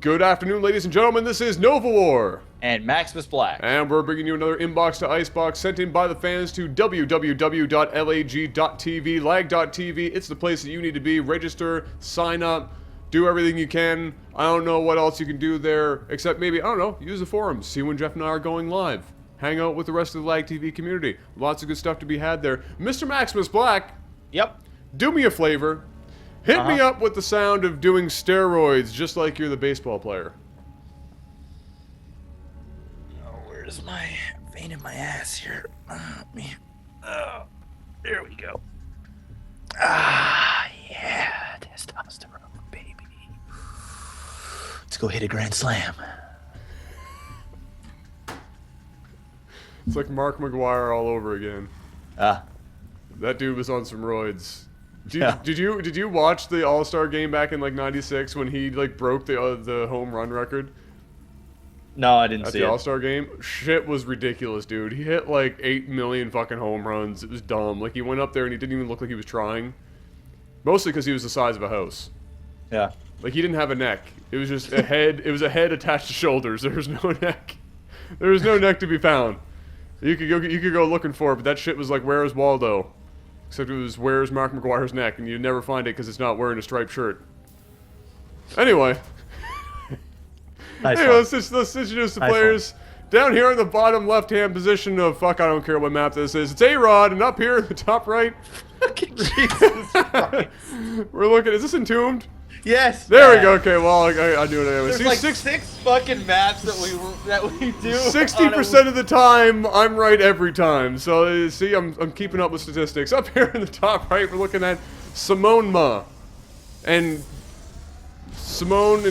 Good afternoon, ladies and gentlemen. This is Novawar. And MaximusBlack. And we're bringing you another Inbox to Icebox sent in by the fans to www.lag.tv, lag.tv. It's the place that you need to be. Register, sign up, do everything you can. I don't know what else you can do there, except maybe, I don't know, use the forums. See when Jeff and I are going live. Hang out with the rest of the LAGTV community. Lots of good stuff to be had there. Mr. MaximusBlack. Yep. Do me a flavor. Hit me up with the sound of doing steroids, just like you're the baseball player. Oh, where's my vein in my ass here? There we go. Ah, yeah, testosterone, baby. Let's go hit a grand slam. It's like Mark McGuire all over again. That dude was on some roids. Did you watch the All-Star game back in like '96 when he like broke the home run record? No, I didn't at see the it. All-Star game. Shit was ridiculous, dude. He hit like 8 million fucking home runs. It was dumb. Like he went up there and he didn't even look like he was trying. Mostly because he was the size of a house. Yeah. Like he didn't have a neck. It was just a head. It was a head attached to shoulders. There was no neck. There was no neck to be found. You could go looking for it, but that shit was like Where's Waldo. Except it was Where's Mark McGuire's neck, and you'd never find it because it's not wearing a striped shirt. Anyway. Nice Anyway, let's introduce the players. Down here in the bottom left-hand position of, fuck, I don't care what map this is. It's A-Rod, and up here in the top right. Jesus Christ. We're looking, is this Entombed? Yes. There we go. Okay, well, I knew it anyway. There's like six fucking maps that we do. 60% of the time, I'm right every time. So see, I'm keeping up with statistics. Up here in the top right, we're looking at Simone Ma, and Simone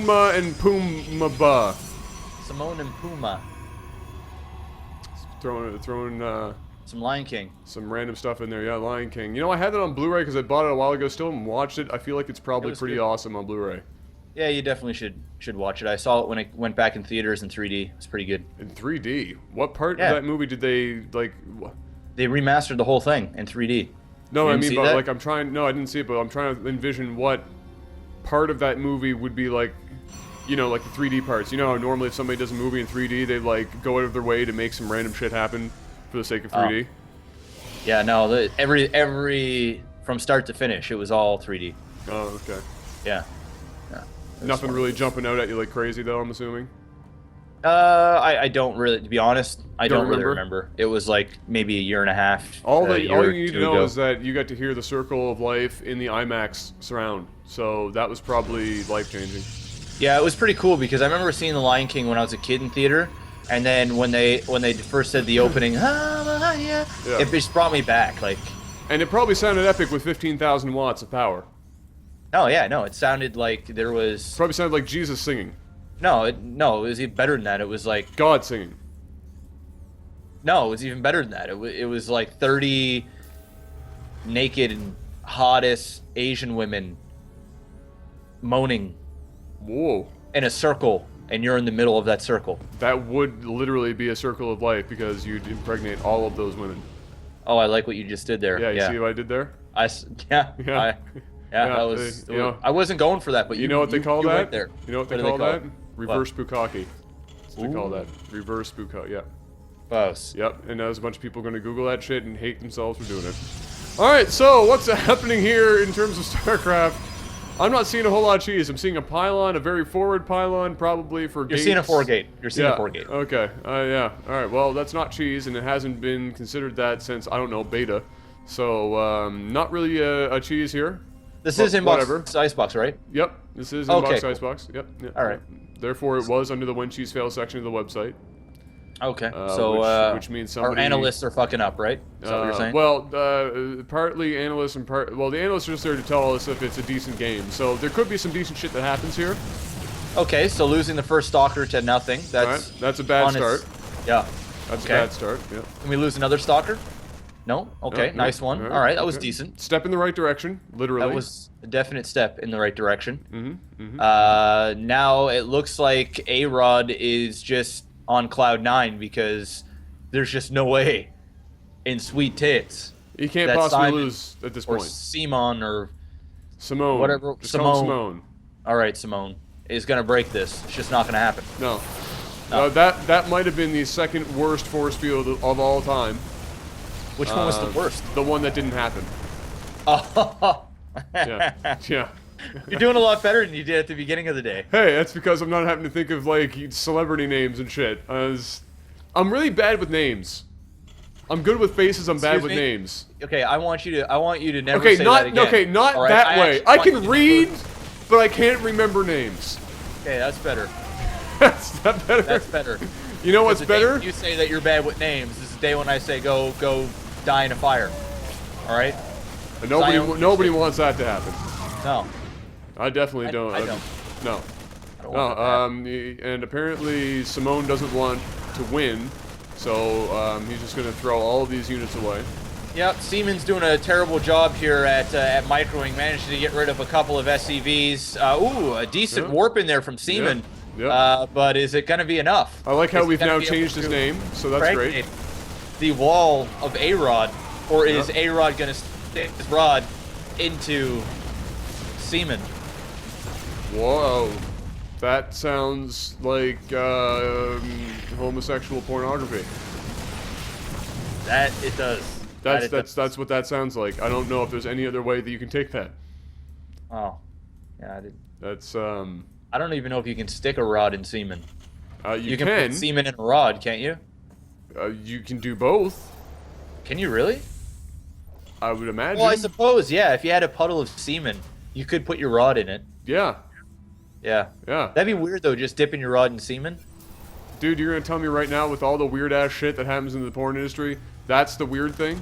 Ma and Puma Ba. Simone and Puma. Throwing some Lion King. Some random stuff in there, yeah, Lion King. You know, I had that on Blu-ray because I bought it a while ago. Still haven't watched it. I feel like it's probably pretty awesome on Blu-ray. Yeah, you definitely should watch it. I saw it when it went back in theaters in 3D. It's pretty good. In 3D? What part of that movie did they like? They remastered the whole thing in 3D. No, I mean, but like I'm trying. No, I didn't see it, but I'm trying to envision what part of that movie would be like. You know, like the 3D parts. You know how normally if somebody does a movie in 3D, they like go out of their way to make some random shit happen for the sake of 3D. Yeah, no, every from start to finish, it was all 3D. Oh, okay. Yeah. Nothing really jumping out at you like crazy, though, I'm assuming? I don't really, to be honest, I don't really remember. It was like maybe a year and a half. All you need to know is that you got to hear the Circle of Life in the IMAX surround, so that was probably life-changing. Yeah, it was pretty cool because I remember seeing The Lion King when I was a kid in theater, and then when they first said the opening, it just brought me back, like. And it probably sounded epic with 15,000 watts of power. Oh yeah, no, it sounded like there was. Probably sounded like Jesus singing. No, it was even better than that. It was like God singing. No, it was even better than that. It was like 30 naked and hottest Asian women moaning. Whoa. In a circle, and you're in the middle of that circle. That would literally be a circle of life because you'd impregnate all of those women. Oh, I like what you just did there. Yeah, you see what I did there? That was. I wasn't going for that, but you know what they call that? Right there. You know what they call that? Reverse bukkake. That's what they call that. Reverse bukkake. Yeah. Close. Yep. And now there's a bunch of people going to Google that shit and hate themselves for doing it. All right. So what's happening here in terms of StarCraft? I'm not seeing a whole lot of cheese. I'm seeing a pylon, a very forward pylon, probably for gates. You're seeing a 4-gate. You're seeing a 4-gate. Okay. Yeah. All right. Well, that's not cheese, and it hasn't been considered that since, I don't know, beta. So, not really a cheese here. This is Inbox Icebox, right? Yep. This is Inbox Icebox. Yep. All right. Therefore, it was under the When Cheese Fails section of the website. Okay. Which means somebody... Our analysts are fucking up, right? Is that what you're saying? Well, partly analysts and well, the analysts are just there to tell us if it's a decent game. So there could be some decent shit that happens here. Okay, so losing the first stalker to nothing. That's a bad start. Yeah. That's a bad start. Yeah. Can we lose another stalker? No? Okay, nice one. All right, that was decent. Step in the right direction, literally. That was a definite step in the right direction. Mm-hmm. Now it looks like A-Rod is just on cloud 9 because there's just no way in sweet tits. He can't possibly lose at this point. Or Simon or Simone. Whatever. Just Simone. All right, Simone. is gonna break this. It's just not gonna happen. No. No. That might have been the second worst force field of all time. Which one was the worst? The one that didn't happen. Oh. Yeah. Yeah. You're doing a lot better than you did at the beginning of the day. Hey, that's because I'm not having to think of like celebrity names and shit. I'm really bad with names. I'm good with faces. I'm bad with names. Okay, I want you to never say that again. Okay, not right? that way. I can read, never... but I can't remember names. Okay, that's better. That's that better. That's better. You know what's better? You say that you're bad with names. This is the day when I say go die in a fire. All right. And nobody wants that to happen. No. I definitely don't. I don't. No. I don't want and apparently Simone doesn't want to win, so he's just gonna throw all of these units away. Yep, Siemens doing a terrible job here at microing. Managed to get rid of a couple of SCVs. Ooh, a decent warp in there from Seaman. Yeah. But is it going to be enough? I like how we've now changed his name, so that's great. The wall of A-Rod, or is A-Rod going to stick his rod into Seaman? Whoa. That sounds like homosexual pornography. That it does. That's what that sounds like. I don't know if there's any other way that you can take that. Oh, yeah, I did. That's I don't even know if you can stick a rod in semen. You can put semen in a rod, can't you? You can do both. Can you really? I would imagine. Well, I suppose, yeah. If you had a puddle of semen, you could put your rod in it. Yeah. Yeah. Yeah. That'd be weird though, just dipping your rod in semen. Dude, you're gonna tell me right now, with all the weird ass shit that happens in the porn industry, that's the weird thing?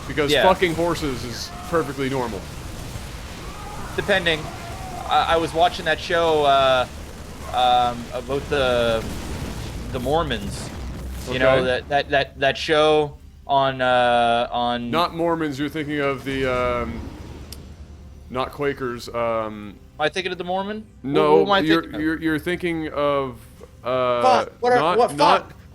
Because fucking horses is perfectly normal. Depending. I was watching that show about the Mormons. You know, that show on Not Mormons, you're thinking of the not Quakers. Am I thinking of the Mormon? No, what am I thinking you're thinking of fuck.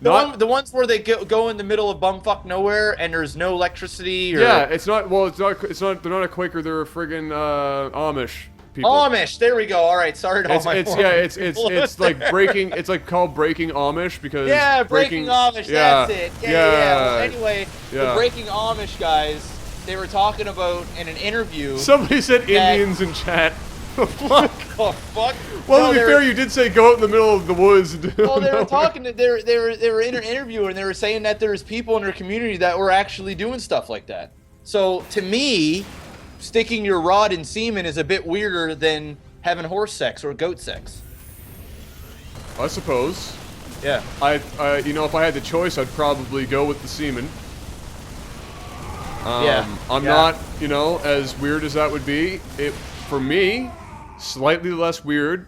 The ones where they go in the middle of bumfuck nowhere and there's no electricity. Or... Yeah, it's not. They're not a Quaker. They're a friggin' Amish people. Amish. There we go. All right. Sorry to all my. It's like breaking. It's like called breaking Amish because. Yeah, breaking Amish. Yeah, that's it. Yeah. Well, anyway, yeah. The breaking Amish guys, they were talking about in an interview. Somebody said Indians in chat. Fuck. Oh fuck. Well, to be fair, you did say go out in the middle of the woods. Well, they were talking. They were in an interview and they were saying that there's people in their community that were actually doing stuff like that. So to me, sticking your rod in semen is a bit weirder than having horse sex or goat sex. I suppose. Yeah. You know, if I had the choice, I'd probably go with the semen. I'm not, you know, as weird as that would be. For me, slightly less weird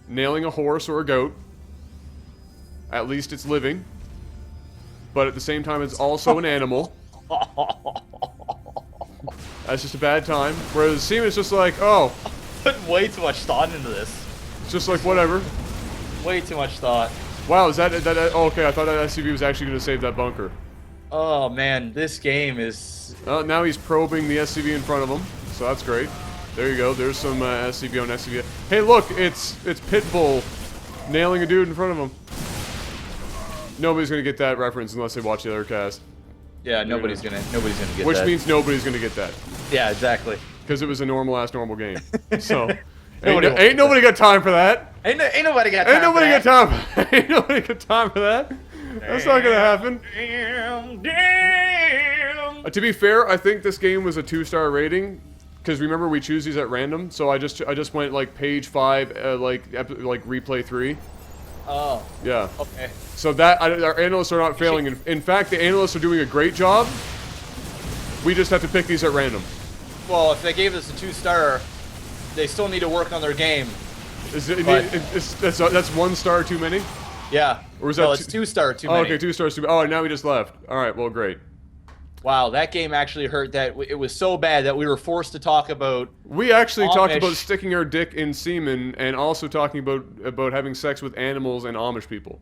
nailing a horse or a goat. At least it's living. But at the same time, it's also an animal. That's just a bad time. Whereas semen is just like, oh. Put way too much thought into this. It's just like, whatever. Way too much thought. Wow, is that oh, okay, I thought that SCV was actually going to save that bunker. Oh, man, this game is... Now he's probing the SCV in front of him, so that's great. There you go, there's some SCV on SCV. Hey, look, it's Pitbull nailing a dude in front of him. Nobody's going to get that reference unless they watch the other cast. Yeah, nobody's gonna get that. Which means nobody's gonna get that. Yeah, exactly. Because it was a normal game. So ain't nobody got time for that. Ain't nobody got time for that. That's not gonna happen. Damn. To be fair, I think this game was a 2-star rating. Because remember, we choose these at random. So I just went like page 5, like replay 3. Oh. Yeah. Okay. So that our analysts are not failing. In fact, the analysts are doing a great job. We just have to pick these at random. Well, if they gave us a 2-star, they still need to work on their game. That's 1 star too many? Yeah. Or is that it's 2-star too many. Okay, 2 stars too many. Oh, now he just left. All right. Well, great. Wow, that game actually hurt. That it was so bad that we were forced to talk about. We actually talked about sticking our dick in semen, and also talking about having sex with animals and Amish people.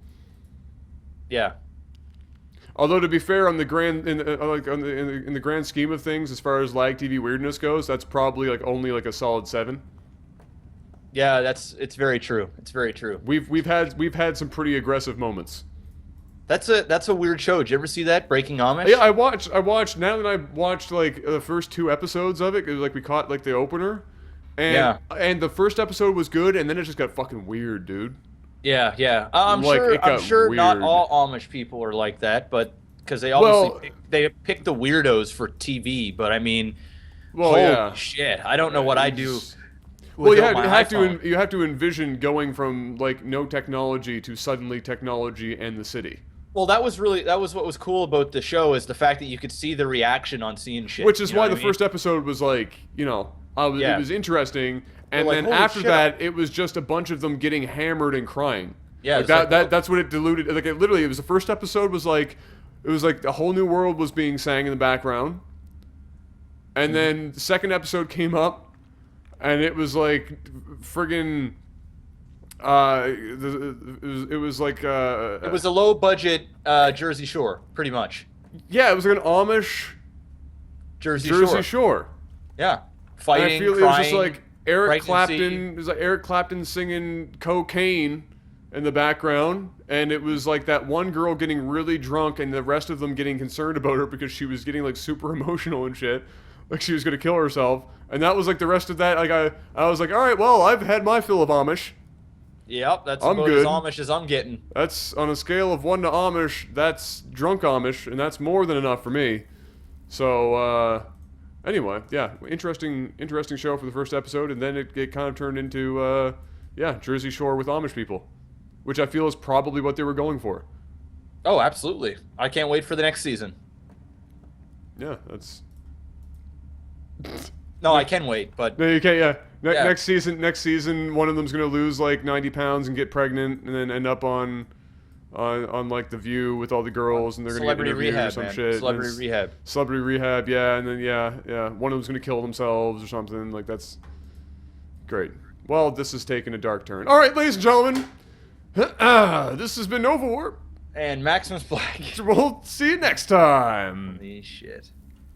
Yeah. Although to be fair, on the grand in the grand scheme of things, as far as LAGTV weirdness goes, that's probably like only like a solid 7. Yeah, it's very true. It's very true. We've had some pretty aggressive moments. That's a weird show. Did you ever see that, Breaking Amish? Yeah, I watched now that I watched like the first 2 episodes of it, 'cause, like we caught like the opener. And the first episode was good, and then it just got fucking weird, dude. Yeah, yeah. I'm Like, sure. it got I'm sure not weird. all Amish people are like that, but because they obviously they pick the weirdos for TV. But I mean, holy yeah. shit! I don't know what I do. Well, you without my iPhone. you have to envision going from like no technology to suddenly technology and the city. Well, that was what was cool about the show, is the fact that you could see the reaction on seeing shit. Which is you know why what the I mean? first episode was like, you know, it was interesting, and like, then holy after shit. that, it was just a bunch of them getting hammered and crying. Yeah, like that's what it diluted. Like it literally, it was the first episode was like, it was like a whole new world was being sang in the background, and then the second episode came up, and it was like, friggin'. It was like It was a low budget Jersey Shore, pretty much. yeah, it was like an Amish Jersey Jersey Shore. Shore. Yeah, And fighting, I feel crying, it was just like Eric pregnancy. Clapton. It was like Eric Clapton singing "Cocaine" in the background, and it was like that one girl getting really drunk, and the rest of them getting concerned about her because she was getting like super emotional and shit, like she was gonna kill herself. And that was like the rest of that. Like I was like, all right, well, I've had my fill of Amish. Yep, that's I'm about good. as Amish as I'm getting. That's on a scale of 1 to Amish. That's drunk Amish, and that's more than enough for me. So anyway, yeah, interesting show for the first episode, and then it kind of turned into Jersey Shore with Amish people, which I feel is probably what they were going for. Oh, absolutely. I can't wait for the next season. Yeah, that's. No, I can wait, but No, you can't. Yeah. Yeah. Next season, one of them's gonna lose like 90 pounds and get pregnant, and then end up on like The View with all the girls, and they're gonna get Celebrity interviewed Rehab, or some man. shit. Celebrity Rehab. Celebrity Rehab, yeah, and then yeah, one of them's gonna kill themselves or something. Like that's great. Well, this has taken a dark turn. All right, ladies and gentlemen, this has been Novawar. And MaximusBlack. We'll see you next time. Holy shit.